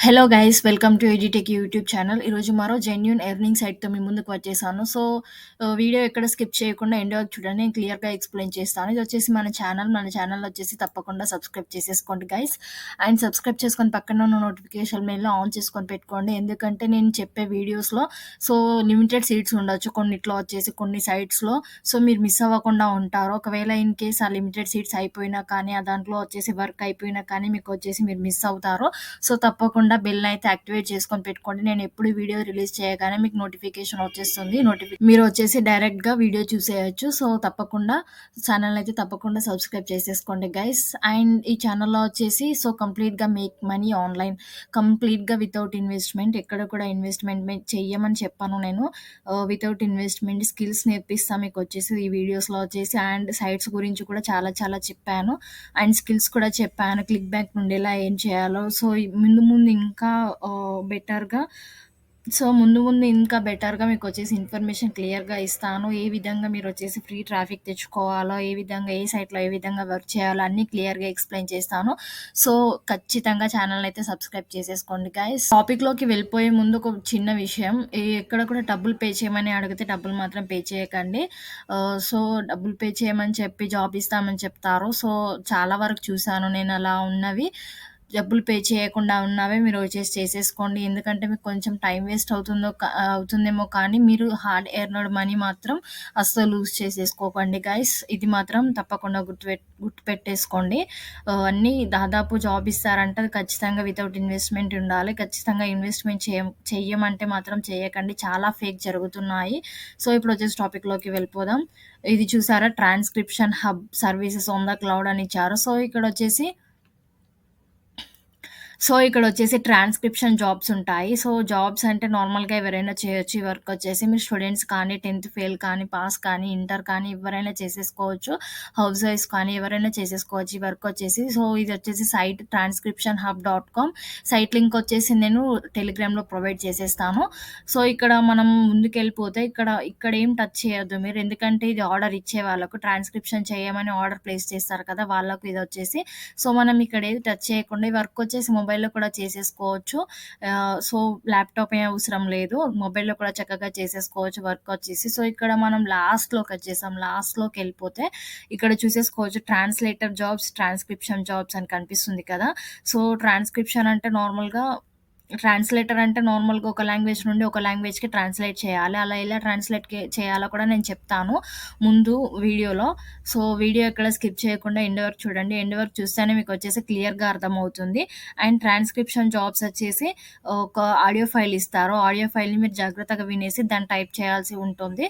Hello guys welcome to edu tech YouTube channel. ఈరోజు మరో genuine earning సైట్‌తో మీ ముందుకు వచ్చేసాను. వీడియో ఎక్కడ స్కిప్ చేయకుండా ఎండ్ వరకు చూడండి. నేను క్లియర్‌గా ఎక్స్‌ప్లెయిన్ చేస్తాను. ఇది వచ్చేసి మన ఛానల్. మన ఛానల్ వచ్చేసి తప్పకుండా సబ్స్క్రైబ్ చేసేసుకోండి గైస్. అండ్ సబ్స్క్రైబ్ చేసుకొని పక్కన ఉన్న నోటిఫికేషన్ బెల్‌ని ఆన్ చేసుకొని పెట్టుకోండి. ఎందుకంటే నేను చెప్పే వీడియోస్‌లో లిమిటెడ్ సీట్స్ ఉండొచ్చు. కొన్నిట్లో వచ్చేసి కొన్ని సైట్స్‌లో మీరు మిస్ అవ్వకుండా ఉంటారు. ఒకవేళ ఇన్ కేస్ ఆ లిమిటెడ్ సీట్స్ అయిపోయినా కానీ, ఆ దాంట్లో వచ్చేసి వర్క్ అయిపోయినా కానీ మీకు వచ్చేసి మీరు మిస్ అవుతారు. తప్పకుండా బెల్‌నైతే యాక్టివేట్ చేసుకొని పెట్టుకోండి. నేనెప్పుడు వీడియో రిలీజ్ చేయగానే మీకు నోటిఫికేషన్ వచ్చేస్తుంది. మీరు వచ్చేసి డైరెక్ట్‌గా వీడియో చూసేయొచ్చు. తప్పకుండా ఛానెల్‌నైతే తప్పకుండా సబ్స్క్రైబ్ చేసేసుకోండి గైస్. అండ్ ఈ ఛానెల్‌లో వచ్చేసి కంప్లీట్‌గా మేక్ మనీ ఆన్‌లైన్. కంప్లీట్‌గా వితౌట్ ఇన్వెస్ట్‌మెంట్. ఎక్కడ కూడా ఇన్వెస్ట్‌మెంట్ చెయ్యమని చెప్పను నేను. వితౌట్ ఇన్వెస్ట్‌మెంట్ స్కిల్స్ నేర్పిస్తా మీకొచ్చేసి ఈ వీడియోస్‌లో వచ్చేసి. అండ్ సైట్స్ గురించి కూడా చాలా చాలా చెప్పాను. అండ్ స్కిల్స్ కూడా చెప్పాను. క్లిక్ బ్యాంక్ నుండి ఎలా ఏం చేయాలో. ముందు ముందు ఇంకా బెటర్‌గా ముందు ఇంకా బెటర్‌గా మీకొచ్చేసి ఇన్ఫర్మేషన్ క్లియర్‌గా ఇస్తాను. ఏ విధంగా మీరొచ్చేసి ఫ్రీ ట్రాఫిక్ తెచ్చుకోవాలో, ఏ విధంగా ఏ సైట్‌లో ఏ విధంగా వర్క్ చేయాలో అన్నీ క్లియర్‌గా ఎక్స్‌ప్లెయిన్ చేస్తాను. సో, ఖచ్చితంగా ఛానెల్‌నైతే సబ్స్క్రైబ్ చేసేసుకోండి గైస్. టాపిక్‌లోకి వెళ్ళిపోయే ముందు ఒక చిన్న విషయం. ఎక్కడ కూడా డబ్బులు పే చేయమని అడిగితే డబ్బులు మాత్రం పే చేయకండి. డబ్బులు పే చేయమని చెప్పి జాబ్ ఇస్తామని చెప్తారు. చాలా వరకు చూసాను నేను అలా ఉన్నవి. డబ్బులు పే చేయకుండా ఉన్నవే మీరు వచ్చేసి చేసేసుకోండి. ఎందుకంటే మీకు కొంచెం టైం వేస్ట్ అవుతుందేమో కానీ మీరు హార్డ్ ఎర్న్డ్ మనీ మాత్రం అస్సలు లూజ్ చేసేసుకోకండి గైస్. ఇది మాత్రం తప్పకుండా గుర్తుపెట్టేసుకోండి. అన్నీ దాదాపు జాబ్ ఇస్తారంటే అది ఖచ్చితంగా వితౌట్ ఇన్వెస్ట్‌మెంట్ ఉండాలి. ఖచ్చితంగా ఇన్వెస్ట్‌మెంట్ చెయ్యమంటే మాత్రం చేయకండి. చాలా ఫేక్ జరుగుతున్నాయి. ఇప్పుడు వచ్చేసి టాపిక్‌లోకి వెళ్ళిపోదాం. ఇది చూసారా, transcription hub services on the cloud అని ఇచ్చారు. ఇక్కడొచ్చేసి ట్రాన్స్క్రిప్షన్ జాబ్స్ ఉంటాయి. జాబ్స్ అంటే నార్మల్‌గా ఎవరైనా చేయొచ్చు. ఈ వర్క్ వచ్చేసి మీరు స్టూడెంట్స్ కానీ, 10థ్ ఫెయిల్ కానీ, పాస్ కానీ, ఇంటర్ కానీ ఎవరైనా చేసేసుకోవచ్చు. హౌస్ వైఫ్స్ కానీ ఎవరైనా చేసేసుకోవచ్చు ఈ వర్క్ వచ్చేసి. ఇది వచ్చేసి సైట్ transcriptionhub.com. సైట్ లింక్ వచ్చేసి నేను టెలిగ్రామ్‌లో ప్రొవైడ్ చేసేస్తాను. ఇక్కడ మనం ముందుకెళ్ళిపోతే ఇక్కడ ఏం టచ్ చేయొద్దు మీరు. ఎందుకంటే ఇది ఆర్డర్ ఇచ్చే వాళ్ళకు ట్రాన్స్క్రిప్షన్ చేయమని ఆర్డర్ ప్లేస్ చేస్తారు కదా! వాళ్ళకు ఇదొచ్చేసి. మనం ఇక్కడ ఏది టచ్ చేయకుండా ఈ వర్క్ వచ్చేసి మొబైల్‌లో కూడా చేసేసుకోవచ్చు. ల్యాప్‌టాప్ ఏం అవసరం లేదు. మొబైల్‌లో కూడా చక్కగా చేసేసుకోవచ్చు వర్క్ వచ్చేసి. ఇక్కడ మనం లాస్ట్‌లోకొచ్చేసాం. లాస్ట్‌లోకెళ్ళిపోతే ఇక్కడ చూసేసుకోవచ్చు ట్రాన్స్‌లేటర్ జాబ్స్, ట్రాన్స్క్రిప్షన్ జాబ్స్ అని కనిపిస్తుంది కదా! ట్రాన్స్క్రిప్షన్ అంటే ట్రాన్స్‌లేటర్ అంటే నార్మల్‌గా ఒక లాంగ్వేజ్ నుండి ఒక లాంగ్వేజ్‌కి ట్రాన్స్‌లేట్ చేయాలి. అలా ఎలా చేయాలో కూడా నేను చెప్తాను ముందు వీడియోలో. వీడియో ఎక్కడ స్కిప్ చేయకుండా ఎండ్ వరకు చూడండి. ఎండ్ వరకు చూస్తేనే మీకొచ్చేసి క్లియర్‌గా అర్థమవుతుంది. అండ్ ట్రాన్స్క్రిప్షన్ జాబ్స్ వచ్చేసి ఒక ఆడియో ఫైల్ ఇస్తారు. ఆడియో ఫైల్‌ని మీరు జాగ్రత్తగా వినేసి దాన్ని టైప్ చేయాల్సి ఉంటుంది.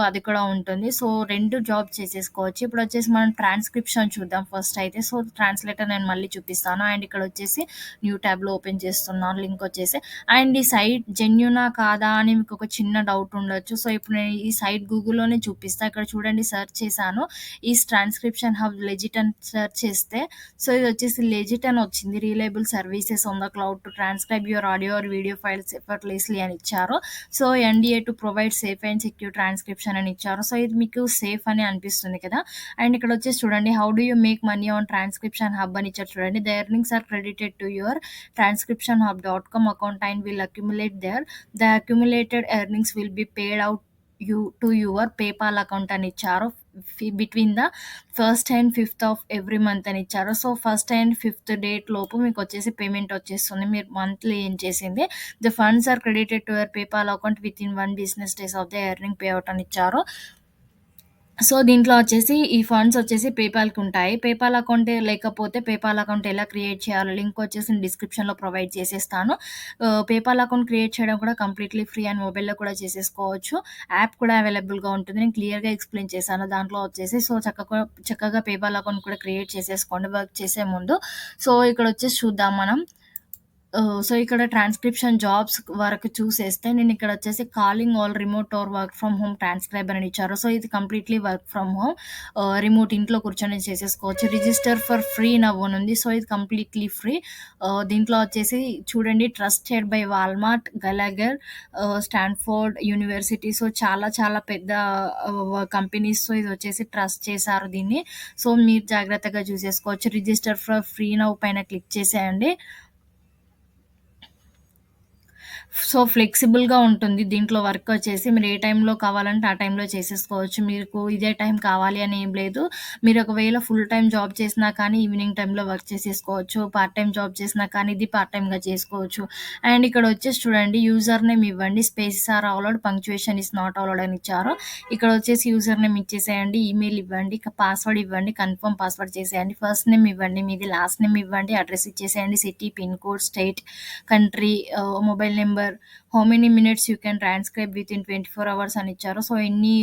అది కూడా ఉంటుంది. 2 జాబ్స్ చేసేసుకోవచ్చు. ఇప్పుడొచ్చేసి మనం ట్రాన్స్క్రిప్షన్ చూద్దాం ఫస్ట్ అయితే. ట్రాన్స్‌లేటర్ నేను మళ్ళీ చూపిస్తాను. అండ్ ఇక్కడొచ్చేసి న్యూ ట్యాబ్‌లో ఓపెన్ చేస్తున్నాను లింక్ వచ్చేసి. అండ్ ఈ సైట్ జెన్యూనా కాదా అని మీకు ఒక చిన్న డౌట్ ఉండొచ్చు. ఇప్పుడు నేను ఈ సైట్ గూగుల్‌లోనే చూపిస్తా. ఇక్కడ చూడండి సెర్చ్ చేశాను. ఈస్ ట్రాన్స్క్రిప్షన్ హబ్ లెజిట్ అని సెర్చ్ చేస్తే ఇది వచ్చేసి లెజిట్ అని వచ్చింది. Reliable services on the cloud to transcribe your audio or video files effortlessly అని ఇచ్చారు. NDA to provide safe and secure transcription అని ఇచ్చారు. ఇది మీకు సేఫ్ అని అనిపిస్తుంది కదా! అండ్ ఇక్కడ వచ్చేసి చూడండి, how do you make money on transcription hub అని ఇచ్చారు చూడండి. The earnings are credited to your transcriptionhub.com account and will accumulate there. The accumulated earnings will be paid out to your PayPal account అని ఇచ్చారు. Between the first and 5th of every month అని ఇచ్చారు. First and 5th date లోపు మీకు వచ్చేసి payment వచ్చేస్తుంది. మీరు monthly ఏం చేసింది. The funds are credited to your PayPal account within 1 business days of the earning pay out అని ఇచ్చారు. దీంట్లో వచ్చేసి ఈ ఫండ్స్ వచ్చేసి పేపాల్‌కి ఉంటాయి. పేపాల్ అకౌంట్ లేకపోతే పేపాల్ అకౌంట్ ఎలా క్రియేట్ చేయాలో లింక్ వచ్చేసి నేను డిస్క్రిప్షన్‌లో ప్రొవైడ్ చేసేస్తాను. పేపాల్ అకౌంట్ క్రియేట్ చేయడం కూడా కంప్లీట్‌లీ ఫ్రీ అండ్ మొబైల్‌లో కూడా చేసేసుకోవచ్చు. యాప్ కూడా అవైలబుల్‌గా ఉంటుంది. నేను క్లియర్‌గా ఎక్స్‌ప్లెయిన్ చేశాను దాంట్లో వచ్చేసి. చక్కగా పేపాల్ అకౌంట్ కూడా క్రియేట్ చేసేసుకోండి వర్క్ చేసే ముందు. ఇక్కడ వచ్చేసి చూద్దాం మనం. ఇక్కడ ట్రాన్స్క్రిప్షన్ జాబ్స్ వరకు చూసేస్తే నేను ఇక్కడ వచ్చేసి calling all remote or work from home transcriber అని ఇచ్చారు. ఇది completely work from home. Remote ఇంట్లో కూర్చొని చేసేసుకోవచ్చు. రిజిస్టర్ ఫర్ ఫ్రీ నవ్ అని ఉంది. ఇది కంప్లీట్లీ ఫ్రీ. దీంట్లో వచ్చేసి చూడండి, trusted by Walmart, Gallagher, Stanford University. చాలా చాలా పెద్ద కంపెనీస్. ఇది వచ్చేసి ట్రస్ట్ చేశారు దీన్ని. మీరు జాగ్రత్తగా చూసేసుకోవచ్చు. రిజిస్టర్ ఫర్ ఫ్రీ నవ్ పైన క్లిక్ చేసేయండి. సో, ఫ్లెక్సిబుల్‌గా ఉంటుంది. దీంట్లో వర్క్ వచ్చేసి మీరు ఏ టైంలో కావాలంటే ఆ టైంలో చేసేసుకోవచ్చు. మీకు ఇదే టైం కావాలి అని ఏం లేదు. మీరు ఒకవేళ ఫుల్ టైమ్ జాబ్ చేసినా కానీ ఈవినింగ్ టైంలో వర్క్ చేసేసుకోవచ్చు. పార్ట్ టైమ్ జాబ్ చేసినా కానీ ఇది పార్ట్ టైమ్‌గా చేసుకోవచ్చు. అండ్ ఇక్కడ వచ్చేసి చూడండి, యూజర్ నేమ్ ఇవ్వండి. Spaces are allowed, punctuation is not allowed అని ఇచ్చారు. ఇక్కడ వచ్చేసి యూజర్ నేమ్ ఇచ్చేసేయండి. ఈమెయిల్ ఇవ్వండి. పాస్వర్డ్ ఇవ్వండి. కన్ఫర్మ్ పాస్వర్డ్ చేసేయండి. ఫస్ట్ నేమ్ ఇవ్వండి. మీది లాస్ట్ నేమ్ ఇవ్వండి. అడ్రెస్ ఇచ్చేసేయండి. City, pin code, state, country, mobile number, how many minutes you can transcribe within 24 hours అని ఇచ్చారు. సో, ఎన్ని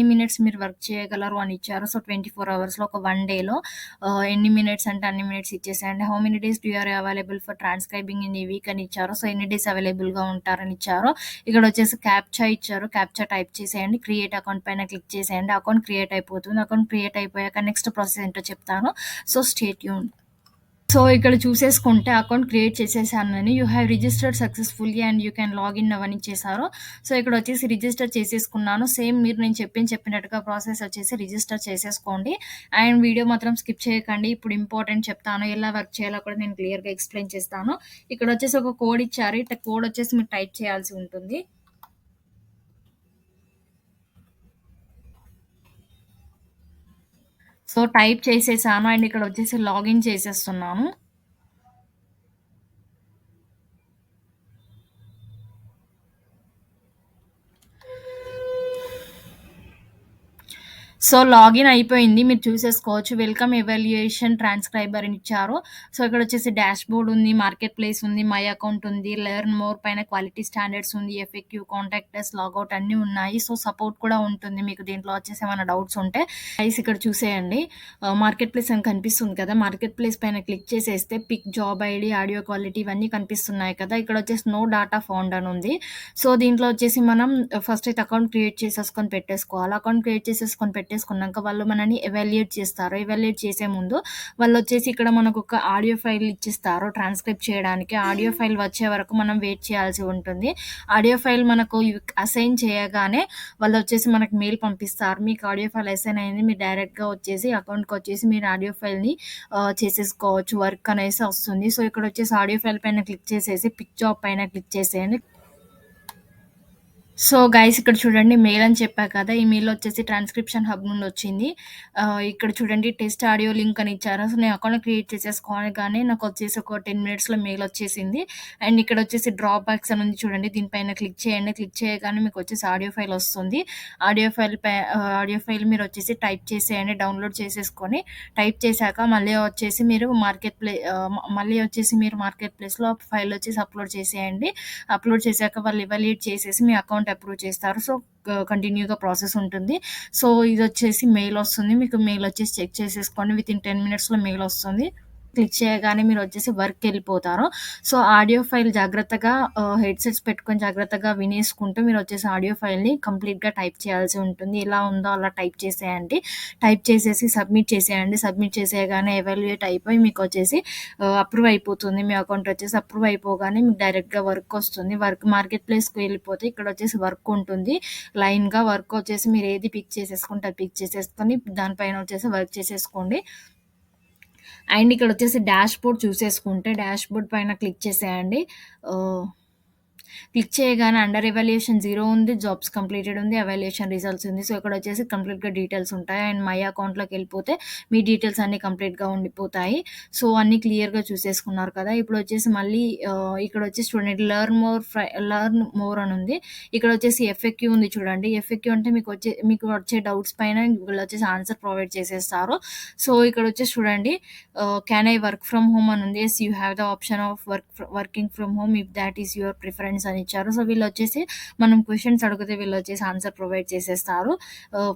మినిట్స్ మీరు వర్క్ చేయగలరు అని ఇచ్చారు. సో, 24 అవర్స్‌లో ఒక 1 డేలో ఎన్ని మినిట్స్ అంటే అన్ని మినిట్స్ ఇచ్చేసేయండి. How many days you are available for transcribing in ఈ వీక్ అని ఇచ్చారు. సో, ఎన్ని డేస్ అవైలబుల్‌గా ఉంటారని ఇచ్చారు. ఇక్కడ వచ్చేసి క్యాప్చా ఇచ్చారు. క్యాప్చా టైప్ చేసేయండి. క్రియేట్ అకౌంట్ పైన క్లిక్ చేసేయండి. అకౌంట్ క్రియేట్ అయిపోతుంది. అకౌంట్ క్రియేట్ అయిపోయాక నెక్స్ట్ ప్రాసెస్ ఏంటో చెప్తాను. So, stay tuned. సో, ఇక్కడ చూసేసుకుంటే అకౌంట్ క్రియేట్ చేసేసానని, you have registered successfully and you can login now అని ఇచ్చేసారు. సో, ఇక్కడొచ్చేసి రిజిస్టర్ చేసేసుకున్నాను. సేమ్ మీరు నేను చెప్పినట్టుగా ప్రాసెస్ వచ్చేసి రిజిస్టర్ చేసేసుకోండి. అండ్ వీడియో మాత్రం స్కిప్ చేయకండి. ఇప్పుడు ఇంపార్టెంట్ చెప్తాను. ఎలా వర్క్ చేయాలో కూడా నేను క్లియర్‌గా ఎక్స్‌ప్లెయిన్ చేస్తాను. ఇక్కడొచ్చేసి ఒక కోడ్ ఇచ్చారు. ఇట్లా కోడ్ వచ్చేసి మీరు టైప్ చేయాల్సి ఉంటుంది. సో, టైప్ చేసేసాను అండ్ ఇక్కడొచ్చేసి లాగిన్ చేసేస్తున్నాను. సో, లాగిన్ అయిపోయింది. మీరు చూసేసుకోవచ్చు. వెల్కమ్ ఎవాల్యుయేషన్ ట్రాన్స్‌క్రైబర్ అని ఇచ్చారు. సో, ఇక్కడొచ్చేసి డాష్‌బోర్డ్ ఉంది, మార్కెట్ ప్లేస్ ఉంది, మై అకౌంట్ ఉంది, లెర్న్ మోర్ పైన క్వాలిటీ స్టాండర్డ్స్ ఉంది, ఎఫ్ఏక్యూ, కాంటాక్ట్ అస్, లాగౌట్ అన్నీ ఉన్నాయి. సో, సపోర్ట్ కూడా ఉంటుంది మీకు దీంట్లో వచ్చేసి ఏమైనా డౌట్స్ ఉంటే. గైస్ ఇక్కడ చూసేయండి. మార్కెట్ ప్లేస్ అని కనిపిస్తుంది కదా! మార్కెట్ ప్లేస్ పైన క్లిక్ చేసేస్తే pick, job ID, audio quality ఇవన్నీ కనిపిస్తున్నాయి కదా! ఇక్కడొచ్చేసి నో డాటా ఫౌండ్ అని ఉంది. సో, దీంట్లో వచ్చేసి మనం ఫస్ట్ అయితే అకౌంట్ క్రియేట్ చేసేసుకొని పెట్టేసుకోవాలి. అకౌంట్ క్రియేట్ చేసేసుకొని పెట్టేసుకున్నాక వాళ్ళు మనల్ని ఎవాల్యుయేట్ చేస్తారు. ఎవాల్యుయేట్ చేసే ముందు వాళ్ళొచ్చేసి ఇక్కడ మనకొక ఆడియో ఫైల్ ఇచ్చిస్తారు ట్రాన్స్‌క్రైబ్ చేయడానికి. ఆడియో ఫైల్ వచ్చే వరకు మనం వెయిట్ చేయాల్సి ఉంటుంది. ఆడియో ఫైల్ మనకు అసైన్ చేయగానే వాళ్ళొచ్చేసి మనకు మెయిల్ పంపిస్తారు. మీకు ఆడియో ఫైల్ అసైన్ అయింది. మీరు డైరెక్ట్‌గా వచ్చేసి అకౌంట్‌కొచ్చేసి మీరు ఆడియో ఫైల్‌ని చేసేసుకోవచ్చు. వర్క్ అనేసి వస్తుంది. సో, ఇక్కడొచ్చేసి ఆడియో ఫైల్ పైన క్లిక్ చేసేసి పిక్ జాబ్ పైన క్లిక్ చేసేయండి. సో, గైస్ ఇక్కడ చూడండి, మెయిల్ అని చెప్పా కదా! ఈ మెయిల్ వచ్చేసి ట్రాన్స్క్రిప్షన్ హబ్ నుండి వచ్చింది. ఇక్కడ చూడండి, టెస్ట్ ఆడియో లింక్ అని ఇచ్చారు. సో, నేను అకౌంట్ క్రియేట్ చేసేసుకోగానే నాకొచ్చేసి ఒక 10 మినిట్స్‌లో మెయిల్ వచ్చేసింది. అండ్ ఇక్కడ వచ్చేసి డ్రాప్ బాక్స్ అని ఉంది చూడండి. దీనిపైన క్లిక్ చేయండి. క్లిక్ చేయగానే మీకు వచ్చేసి ఆడియో ఫైల్ వస్తుంది. ఆడియో ఫైల్ మీరు వచ్చేసి టైప్ చేసేయండి. డౌన్లోడ్ చేసేసుకొని టైప్ చేశాక మళ్ళీ వచ్చేసి మీరు మార్కెట్ ప్లేస్‌లో ఫైల్ వచ్చేసి అప్‌లోడ్ చేసేయండి. అప్‌లోడ్ చేశాక వాళ్ళు ఇవాల్యుయేట్ చేసేసి మీ అకౌంట్ అప్రూవ్ చేస్తారు. సో, కంటిన్యూగా ప్రాసెస్ ఉంటుంది. సో, ఇదొచ్చేసి మెయిల్ వస్తుంది. మీకు మెయిల్ వచ్చేసి చెక్ చేసేసుకోండి. వితిన్ 10 మినిట్స్‌లో మెయిల్ వస్తుంది. క్లిక్ చేయగానే మీరొచ్చేసి వర్క్‌కెళ్ళిపోతారు. సో, ఆడియో ఫైల్ జాగ్రత్తగా హెడ్‌సెట్స్ పెట్టుకొని జాగ్రత్తగా వినేసుకుంటూ మీరొచ్చేసి ఆడియో ఫైల్‌ని కంప్లీట్‌గా టైప్ చేయాల్సి ఉంటుంది. ఎలా ఉందో అలా టైప్ చేసేయండి. టైప్ చేసేసి సబ్మిట్ చేసేయండి. సబ్మిట్ చేసేయగానే ఎవాల్యుయేట్ అయిపోయి మీకొచ్చేసి అప్రూవ్ అయిపోతుంది. మీ అకౌంట్ వచ్చేసి అప్రూవ్ అయిపోగానే మీకు డైరెక్ట్‌గా వర్క్ వస్తుంది. మార్కెట్ ప్లేస్‌కి వెళ్ళిపోతే ఇక్కడొచ్చేసి వర్క్ ఉంటుంది. లైన్‌గా వర్క్ వచ్చేసి మీరు ఏది పిక్ చేసేసుకుంటే అది పిక్ చేసేసుకొని దానిపైన వచ్చేసి వర్క్ చేసేసుకోండి. అండ్ ఇక్కడొచ్చేసి డాష్‌బోర్డ్ చూసేసుకుంటే డాష్‌బోర్డ్ పైన క్లిక్ చేసేయండి. ఆహ్, క్లిక్ చేయగానే అండర్ ఎవాల్యుయేషన్ 0 ఉంది. జాబ్స్ కంప్లీటెడ్ ఉంది. ఎవాల్యుయేషన్ రిజల్ట్స్ ఉంది. సో, ఇక్కడొచ్చేసి కంప్లీట్‌గా డీటెయిల్స్ ఉంటాయి. అండ్ మై అకౌంట్‌లోకెళ్ళిపోతే మీ డీటెయిల్స్ అన్నీ కంప్లీట్‌గా ఉండిపోతాయి. సో, అన్నీ క్లియర్‌గా చూసేసుకున్నారు కదా! ఇప్పుడొచ్చేసి మళ్ళీ ఇక్కడొచ్చేసి చూడండి, లెర్న్ మోర్ అని ఉంది. ఇక్కడొచ్చేసి ఎఫ్ఏక్యూ ఉంది చూడండి. ఎఫ్ఏక్యూ అంటే మీకు వచ్చే డౌట్స్ పైన వీళ్ళొచ్చేసి ఆన్సర్ ప్రొవైడ్ చేసేస్తారు. సో, ఇక్కడొచ్చేసి చూడండి, can I work from home అని ఉంది. Yes, you have the option of working from home if thought is your preference అని ఇచ్చారు. సో, వీళ్ళొచ్చేసి మనం క్వెషన్స్ అడిగితే వీళ్ళొచ్చేసి ఆన్సర్ ప్రొవైడ్ చేసేస్తారు.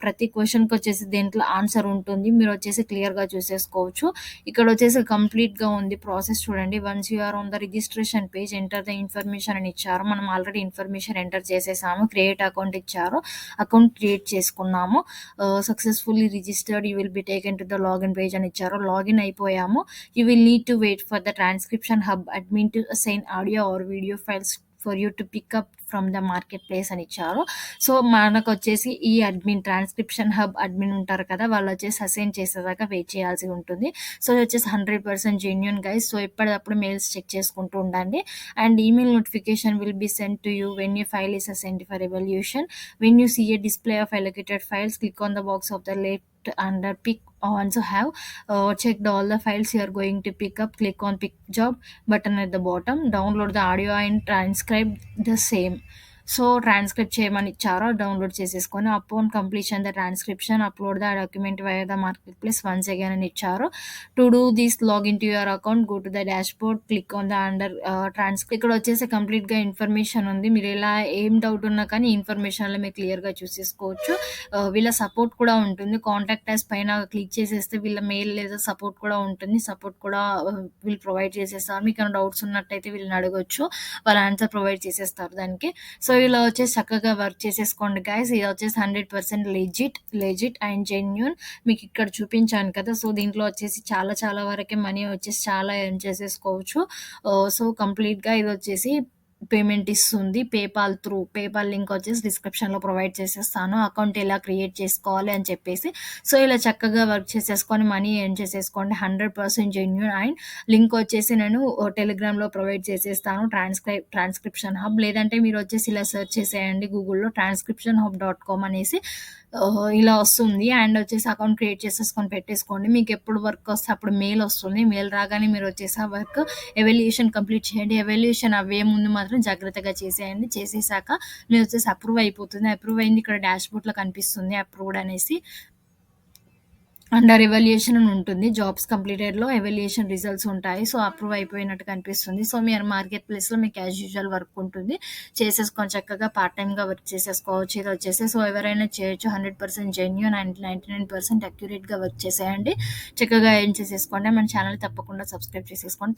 ప్రతి క్వెషన్‌కొచ్చేసి దేంట్లో ఆన్సర్ ఉంటుంది. మీరొచ్చేసి క్లియర్‌గా చూసేసుకోవచ్చు. ఇక్కడొచ్చేసి కంప్లీట్‌గా ఉంది ప్రాసెస్ చూడండి. Once you are on the registration page enter the information అని ఇచ్చారు. మనం ఆల్రెడీ ఇన్ఫర్మేషన్ ఎంటర్ చేసేసాము. క్రియేట్ అకౌంట్ ఇచ్చారు. అకౌంట్ క్రియేట్ చేసుకున్నాము. Successfully registered you will be taken to the login page అని ఇచ్చారు. లాగిన్ అయిపోయాము. You will need to wait for the transcription hub admin to assign audio or video files for you to pick up from the market place అని ఇచ్చారు. So మనకొచ్చేసి ఈ admin transcription hub admin ఉంటారు కదా, వాళ్ళు వచ్చేసి assign చేసేదాకా wait చేయాల్సి ఉంటుంది. సో ఇది వచ్చేసి 100% జెన్యూన్ గైస్. సో ఎప్పటికప్పుడు మెయిల్స్ చెక్ చేసుకుంటూ ఉండండి. And email notification will be send to you when you file is assigned for evaluation. When you see a display of allocated files, click on the box of the left under pick. Once you have checked all the files you are going to pick up, click on pick job button at the bottom. Download the audio and transcribe the same. So transcript చేయమని ఇచ్చారో download చేసేసుకొని upon completion the transcription upload the document via the market place once again అని ఇచ్చారు. To do this login to your account, go to the dash board, click on the under transcript. ఇక్కడ వచ్చేసి కంప్లీట్గా information ఉంది. మీరు ఎలా ఏం doubt ఉన్నా కానీ ఇన్ఫర్మేషన్లో మీరు క్లియర్గా చూసేసుకోవచ్చు. వీళ్ళ సపోర్ట్ కూడా ఉంటుంది. కాంటాక్ట్ అస్ పైన క్లిక్ చేసేస్తే వీళ్ళ మెయిల్ లేదా సపోర్ట్ కూడా ఉంటుంది. సపోర్ట్ కూడా వీళ్ళు ప్రొవైడ్ చేసేస్తారు. మీకు ఏమైనా డౌట్స్ ఉన్నట్టయితే వీళ్ళని అడగొచ్చు, వాళ్ళ ఆన్సర్ ప్రొవైడ్ చేసేస్తారు దానికి. సో ఇలా వచ్చేసి చక్కగా వర్క్ చేసేసుకోండి గైస్. ఇది వచ్చేసి 100% లెజిట్ అండ్ జెన్యూన్. మీకు ఇక్కడ చూపించాను కదా, సో దీంట్లో వచ్చేసి చాలా చాలా వరకే మనీ వచ్చేసి చాలా ఎర్న్ చేసేసుకోవచ్చు. సో కంప్లీట్గా ఇది వచ్చేసి పేమెంట్ ఇస్తుంది పేపాల్ లింక్ వచ్చేసి డిస్క్రిప్షన్లో ప్రొవైడ్ చేసేస్తాను, అకౌంట్ ఎలా క్రియేట్ చేసుకోవాలి అని చెప్పేసి. సో ఇలా చక్కగా వర్క్ చేసేసుకొని మనీ ఎర్న్ చేసేసుకోండి. 100% జెన్యూన్. అండ్ లింక్ వచ్చేసి నేను టెలిగ్రామ్లో ప్రొవైడ్ చేసేస్తాను, ట్రాన్స్క్రిప్షన్ హబ్. లేదంటే మీరు వచ్చేసి ఇలా సెర్చ్ చేసేయండి గూగుల్లో transcriptionhub.com అనేసి, ఇలా వస్తుంది. అండ్ వచ్చేసి అకౌంట్ క్రియేట్ చేసేసుకొని పెట్టేసుకోండి. మీకు ఎప్పుడు వర్క్ వస్తే అప్పుడు మెయిల్ వస్తుంది. మెయిల్ రాగానే మీరు వచ్చేసి ఆ వర్క్ ఎవాల్యుయేషన్ కంప్లీట్ చేయండి. ఎవాల్యుయేషన్ అవే ముందు మాత్రం జాగ్రత్తగా చేసేయండి. చేసేసాక మీరు వచ్చేసి అప్రూవ్ అయిపోతుంది. అప్రూవ్ అయింది ఇక్కడ డాష్ బోర్డ్లో కనిపిస్తుంది అప్రూవ్డ్ అనేసి. అండర్ ఎవాల్యుయేషన్ అని ఉంటుంది. జాబ్స్ కంప్లీటెడ్లో ఎవాల్యుయేషన్ రిజల్ట్స్ ఉంటాయి. సో అప్రూవ్ అయిపోయినట్టు కనిపిస్తుంది. సో మీరు మార్కెట్ ప్లేస్లో మీకు యాజ్ యూజువల్ వర్క్ ఉంటుంది, చేసేసుకొని చక్కగా పార్ట్ టైమ్గా వర్క్ చేసేసుకోవచ్చు. ఇది వచ్చేసి సో ఎవరైనా చేయొచ్చు. 100% జెన్యూన్ అండ్ 99% అక్యురేట్గా వర్క్ చేసేయండి. చక్కగా ఏం చేసేసుకోండి. మన ఛానల్ తప్పకుండా సబ్స్క్రైబ్ చేసేసుకోండి.